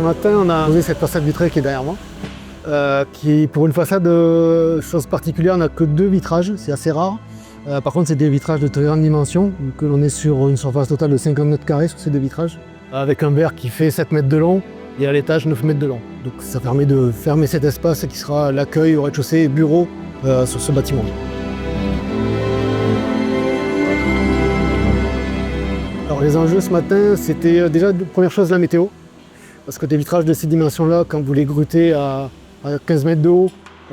ce matin, on a posé cette façade vitrée qui est derrière moi, qui pour une façade chose particulière, on n'a que 2 vitrages, c'est assez rare. Par contre, c'est des vitrages de très grande dimension, que l'on est sur une surface totale de 50 mètres carrés sur ces 2 vitrages, avec un verre qui fait 7 mètres de long et à l'étage 9 mètres de long. Donc ça permet de fermer cet espace qui sera l'accueil au rez-de-chaussée et bureau sur ce bâtiment. Alors les enjeux ce matin, c'était déjà première chose la météo, parce que des vitrages de ces dimensions-là, quand vous les grutez à 15 mètres de haut,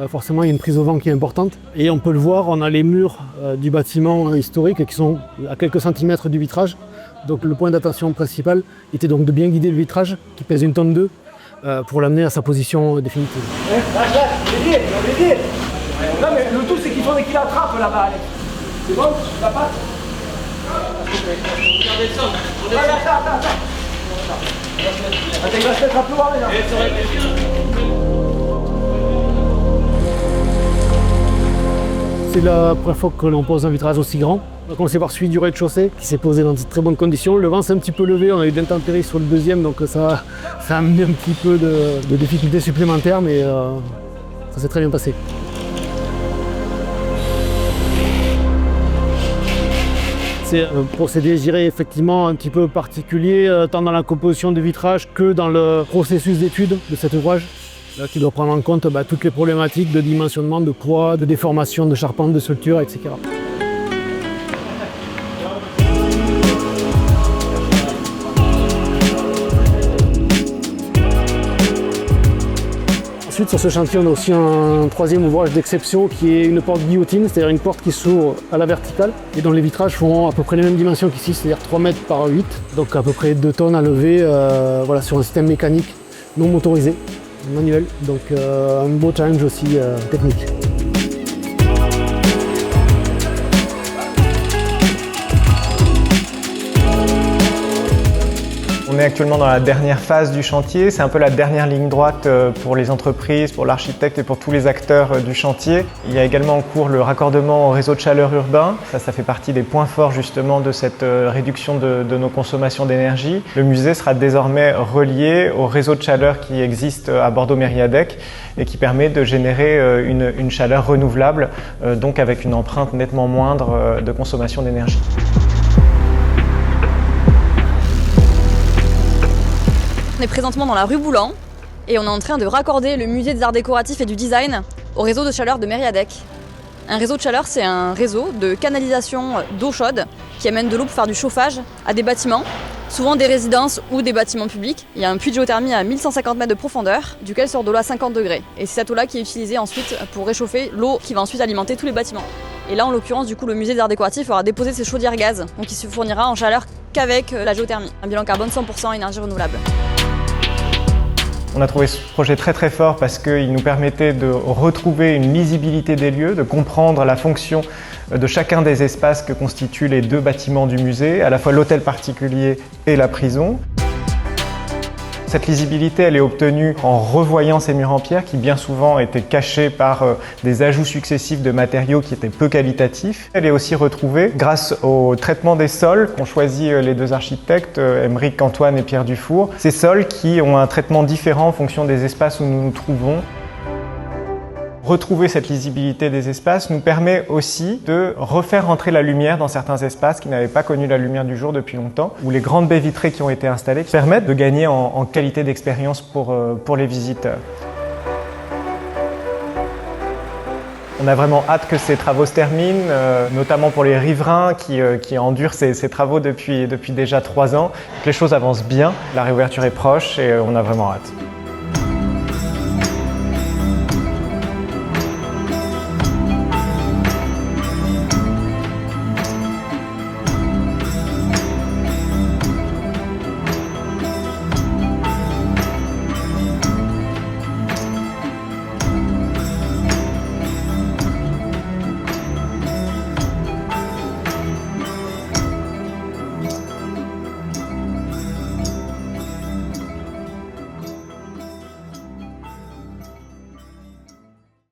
forcément il y a une prise au vent qui est importante. Et on peut le voir, on a les murs du bâtiment historique qui sont à quelques centimètres du vitrage. Donc le point d'attention principal était donc de bien guider le vitrage, qui pèse 1,2 tonne, pour l'amener à sa position définitive. Non mais le tout c'est qu'il faudrait qu'il attrape là-bas, Alex. C'est bon? La patte? Attends. Il va se mettre à pleuvoir là. C'est la première fois que l'on pose un vitrage aussi grand. On a commencé par celui du rez-de-chaussée qui s'est posé dans de très bonnes conditions. Le vent s'est un petit peu levé, on a eu de l'intempérie sur le deuxième, donc ça a amené un petit peu de difficultés supplémentaires, mais ça s'est très bien passé. C'est un procédé, je dirais, effectivement un petit peu particulier, tant dans la composition du vitrage que dans le processus d'étude de cet ouvrage, qui doit prendre en compte toutes les problématiques de dimensionnement, de poids, de déformation, de charpente, de structure, etc. Ensuite, sur ce chantier, on a aussi un troisième ouvrage d'exception qui est une porte guillotine, c'est-à-dire une porte qui s'ouvre à la verticale et dont les vitrages font à peu près les mêmes dimensions qu'ici, c'est-à-dire 3 mètres par 8, donc à peu près 2 tonnes à lever sur un système mécanique non motorisé, manuel, donc un beau challenge aussi technique. On est actuellement dans la dernière phase du chantier, c'est un peu la dernière ligne droite pour les entreprises, pour l'architecte et pour tous les acteurs du chantier. Il y a également en cours le raccordement au réseau de chaleur urbain. Ça fait partie des points forts justement de cette réduction de nos consommations d'énergie. Le musée sera désormais relié au réseau de chaleur qui existe à Bordeaux-Mériadec et qui permet de générer une chaleur renouvelable, donc avec une empreinte nettement moindre de consommation d'énergie. On est présentement dans la rue Boulan et on est en train de raccorder le musée des arts décoratifs et du design au réseau de chaleur de Mériadec. Un réseau de chaleur, c'est un réseau de canalisation d'eau chaude qui amène de l'eau pour faire du chauffage à des bâtiments, souvent des résidences ou des bâtiments publics. Il y a un puits de géothermie à 1150 mètres de profondeur, duquel sort de l'eau à 50 degrés. Et c'est cette eau-là qui est utilisée ensuite pour réchauffer l'eau qui va ensuite alimenter tous les bâtiments. Et là, en l'occurrence, du coup, le musée des arts décoratifs aura déposé ses chaudières gaz, donc il se fournira en chaleur qu'avec la géothermie. Un bilan carbone 100% énergie renouvelable. On a trouvé ce projet très fort parce qu'il nous permettait de retrouver une lisibilité des lieux, de comprendre la fonction de chacun des espaces que constituent les 2 bâtiments du musée, à la fois l'hôtel particulier et la prison. Cette lisibilité, elle est obtenue en revoyant ces murs en pierre qui bien souvent étaient cachés par des ajouts successifs de matériaux qui étaient peu qualitatifs. Elle est aussi retrouvée grâce au traitement des sols qu'ont choisi les 2 architectes, Aymeric Antoine et Pierre Dufour. Ces sols qui ont un traitement différent en fonction des espaces où nous nous trouvons. Retrouver cette lisibilité des espaces nous permet aussi de refaire rentrer la lumière dans certains espaces qui n'avaient pas connu la lumière du jour depuis longtemps, où les grandes baies vitrées qui ont été installées permettent de gagner en qualité d'expérience pour les visiteurs. On a vraiment hâte que ces travaux se terminent, notamment pour les riverains qui endurent ces travaux depuis déjà 3 ans. Que les choses avancent bien, la réouverture est proche et on a vraiment hâte.